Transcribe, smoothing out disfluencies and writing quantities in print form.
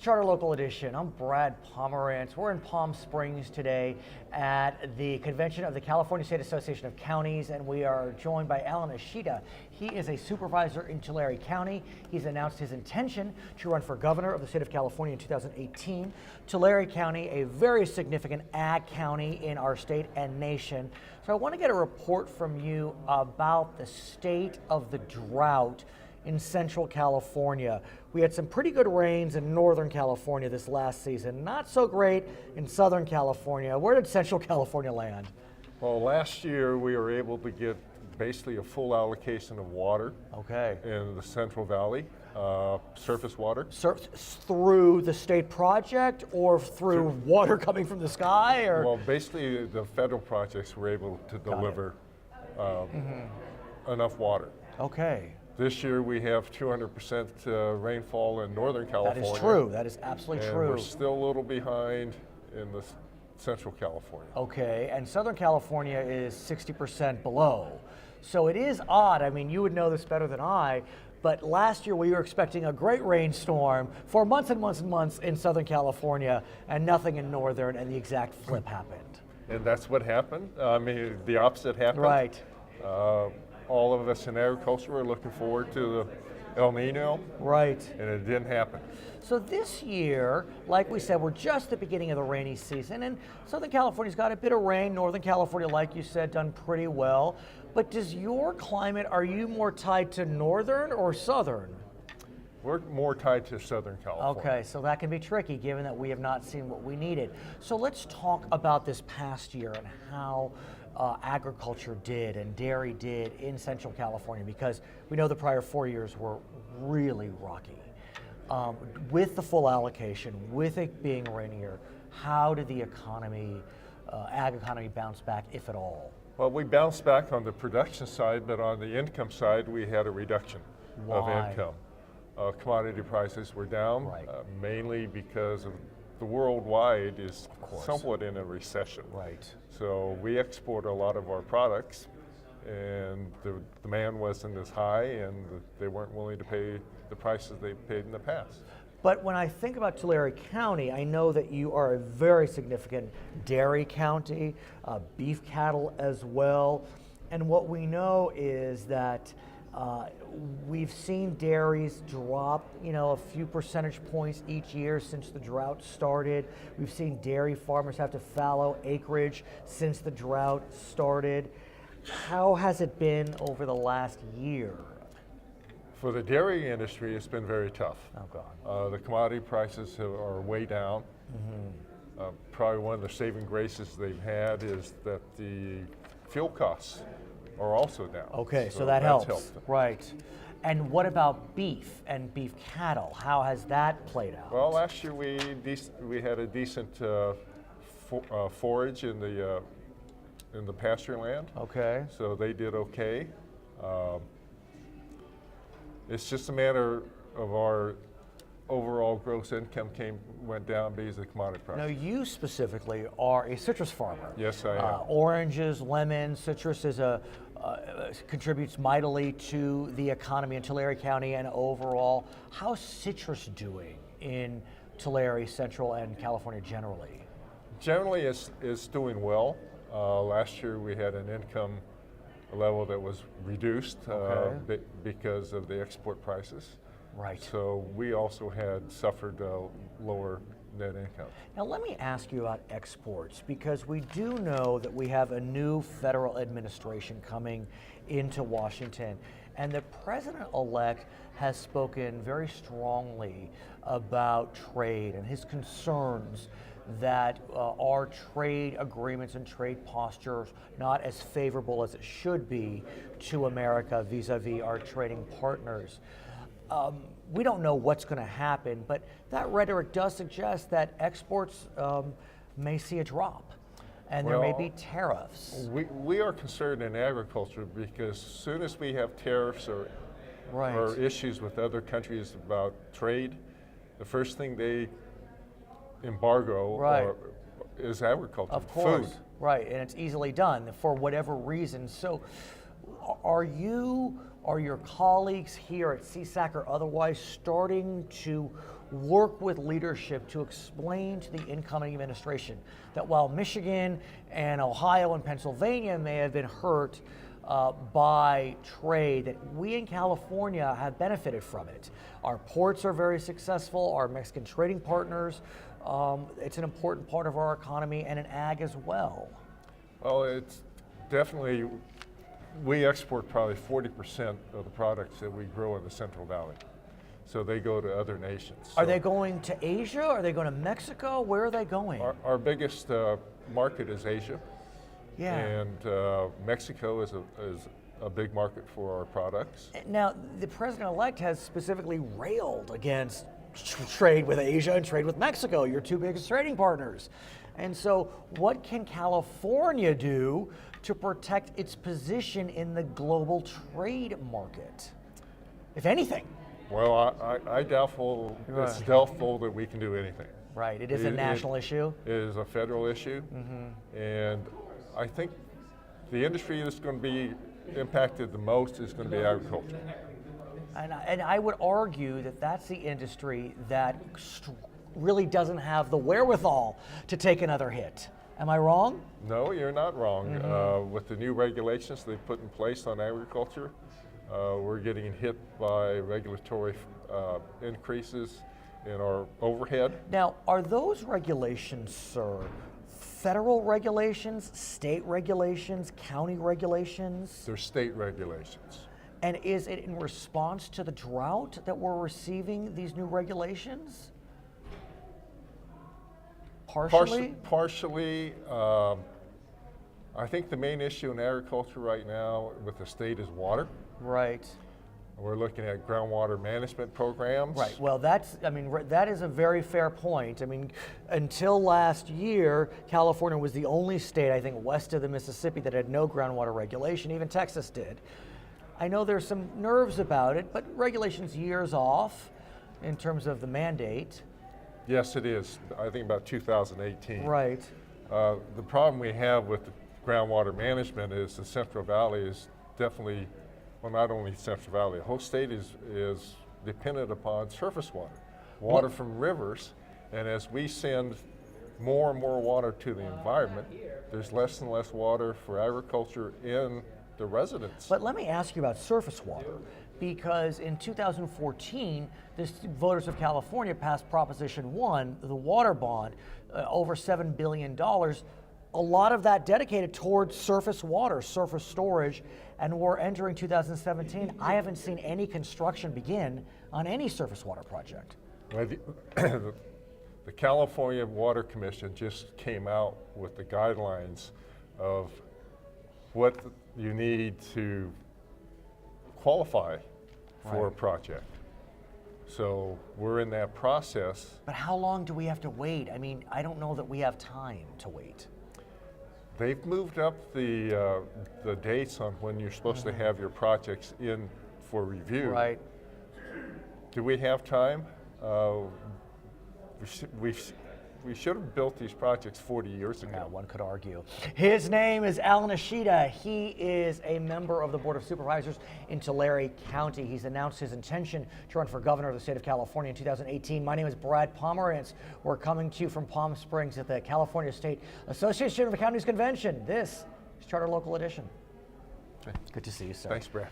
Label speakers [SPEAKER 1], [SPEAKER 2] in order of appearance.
[SPEAKER 1] Charter Local Edition. I'm Brad Pomerance. We're in Palm Springs today at the convention of the California State Association of Counties, and we are joined by Alan Ishida. He is a supervisor in Tulare County. He's announced his intention to run for governor of the state of California in 2018. Tulare County, a very significant ag county in our state and nation. So I want to get a report from you about the state of the drought in Central California. We had some pretty good rains in Northern California this last season. Not so great in Southern California. Where did Central California land?
[SPEAKER 2] Well, last year we were able to get basically a full allocation of water in the Central Valley, surface water.
[SPEAKER 1] Through the state project or through water coming from the sky? Or?
[SPEAKER 2] Well, basically the federal projects were able to deliver enough water.
[SPEAKER 1] Okay.
[SPEAKER 2] This year we have 200% rainfall in Northern California.
[SPEAKER 1] That is true. That is absolutely true.
[SPEAKER 2] We're still a little behind in the Central California.
[SPEAKER 1] Okay, and Southern California is 60% below. So it is odd. I mean, you would know this better than I, but last year we were expecting a great rainstorm for months and months and months in Southern California and nothing in Northern, and the exact flip happened.
[SPEAKER 2] And that's what happened. I mean, the opposite happened.
[SPEAKER 1] Right.
[SPEAKER 2] All of us in agriculture are looking forward to the El Nino.
[SPEAKER 1] Right.
[SPEAKER 2] And it didn't happen.
[SPEAKER 1] So this year, like we said, we're just at the beginning of the rainy season, and Southern California's got a bit of rain. Northern California, like you said, done pretty well. But does your climate, are you more tied to Northern or Southern?
[SPEAKER 2] We're more tied to Southern California.
[SPEAKER 1] Okay, so that can be tricky given that we have not seen what we needed. So let's talk about this past year and how agriculture did and dairy did in Central California, because we know the prior 4 years were really rocky. With the full allocation, with it being rainier, how did the economy, ag economy bounce back, if at all?
[SPEAKER 2] Well, we bounced back on the production side, but on the income side, we had a reduction of income. Commodity prices were down, mainly because of the worldwide is somewhat in a recession.
[SPEAKER 1] Right.
[SPEAKER 2] So we export a lot of our products, and the demand wasn't as high, and they weren't willing to pay the prices they paid in the past.
[SPEAKER 1] But when I think about Tulare County, I know that you are a very significant dairy county, beef cattle as well. And what we know is that we've seen dairies drop, a few percentage points each year since the drought started. We've seen dairy farmers have to fallow acreage since the drought started. How has it been over the last year?
[SPEAKER 2] For the dairy industry, it's been very tough.
[SPEAKER 1] Oh, God.
[SPEAKER 2] The commodity prices are way down. Probably one of the saving graces they've had is that the fuel costs are also down.
[SPEAKER 1] Okay, so that helps. Right. And what about beef and beef cattle? How has that played out?
[SPEAKER 2] Well, last year we had a decent forage in the pasture land.
[SPEAKER 1] Okay.
[SPEAKER 2] So they did okay. It's just a matter of our overall gross income went down because of the commodity price.
[SPEAKER 1] Now, you specifically are a citrus farmer.
[SPEAKER 2] Yes, I am.
[SPEAKER 1] Oranges, lemons, citrus is contributes mightily to the economy in Tulare County and overall. How's citrus doing in Tulare, Central, and California generally?
[SPEAKER 2] Generally, it's doing well. Last year we had an income level that was reduced because of the export prices.
[SPEAKER 1] Right.
[SPEAKER 2] So we also had suffered lower net income.
[SPEAKER 1] Now let me ask you about exports, because we do know that we have a new federal administration coming into Washington, and the president-elect has spoken very strongly about trade and his concerns that our trade agreements and trade postures not as favorable as it should be to America vis-a-vis our trading partners. We don't know what's going to happen, but that rhetoric does suggest that exports may see a drop, and there may be tariffs.
[SPEAKER 2] We are concerned in agriculture because as soon as we have tariffs or issues with other countries about trade, the first thing they embargo is agriculture,
[SPEAKER 1] of course,
[SPEAKER 2] food.
[SPEAKER 1] Right, and it's easily done for whatever reason. So are your colleagues here at CSAC or otherwise starting to work with leadership to explain to the incoming administration that while Michigan and Ohio and Pennsylvania may have been hurt by trade, that we in California have benefited from it. Our ports are very successful, our Mexican trading partners, it's an important part of our economy and an ag as well.
[SPEAKER 2] Well, it's definitely, we export probably 40% of the products that we grow in the Central Valley. So they go to other nations.
[SPEAKER 1] Are they going to Asia? Are they going to Mexico? Where are they going?
[SPEAKER 2] Our biggest market is Asia.
[SPEAKER 1] Yeah.
[SPEAKER 2] And Mexico is a big market for our products.
[SPEAKER 1] Now, the president-elect has specifically railed against trade with Asia and trade with Mexico, your two biggest trading partners. And so what can California do to protect its position in the global trade market, if anything?
[SPEAKER 2] Well, it's doubtful that we can do anything.
[SPEAKER 1] Right, it is a national issue.
[SPEAKER 2] It is a federal issue, and I think the industry that's going to be impacted the most is going to be agriculture.
[SPEAKER 1] And I would argue that that's the industry that really doesn't have the wherewithal to take another hit. Am I wrong?
[SPEAKER 2] No, you're not wrong. With the new regulations they've put in place on agriculture, we're getting hit by regulatory increases in our overhead.
[SPEAKER 1] Now, are those regulations, sir, federal regulations, state regulations, county regulations?
[SPEAKER 2] They're state regulations.
[SPEAKER 1] And is it in response to the drought that we're receiving these new regulations? Partially?
[SPEAKER 2] Partially. I think the main issue in agriculture right now with the state is water.
[SPEAKER 1] Right.
[SPEAKER 2] We're looking at groundwater management programs.
[SPEAKER 1] Right. Well, that is a very fair point. I mean, until last year, California was the only state, I think, west of the Mississippi that had no groundwater regulation. Even Texas did. I know there's some nerves about it, but regulation's years off in terms of the mandate.
[SPEAKER 2] Yes, it is. I think about 2018.
[SPEAKER 1] Right.
[SPEAKER 2] The problem we have with the groundwater management is the Central Valley is definitely, well, not only Central Valley, the whole state is dependent upon surface water from rivers, and as we send more and more water to the environment, there's less and less water for agriculture in the residents.
[SPEAKER 1] But let me ask you about surface water, because in 2014, the voters of California passed Proposition 1, the water bond, over $7 billion. A lot of that dedicated towards surface water, surface storage, and we're entering 2017. I haven't seen any construction begin on any surface water project.
[SPEAKER 2] Well, the California Water Commission just came out with the guidelines of what you need to qualify for a project. So we're in that process.
[SPEAKER 1] But how long do we have to wait? I mean, I don't know that we have time to wait.
[SPEAKER 2] They've moved up the dates on when you're supposed to have your projects in for review.
[SPEAKER 1] Right.
[SPEAKER 2] Do we have time? We should have built these projects 40 years ago.
[SPEAKER 1] Yeah, one could argue. His name is Alan Ishida. He is a member of the Board of Supervisors in Tulare County. He's announced his intention to run for governor of the state of California in 2018. My name is Brad Pomerance. We're coming to you from Palm Springs at the California State Association of Counties Convention. This is Charter Local Edition.
[SPEAKER 2] Okay.
[SPEAKER 1] Good to see you, sir.
[SPEAKER 2] Thanks, Brad.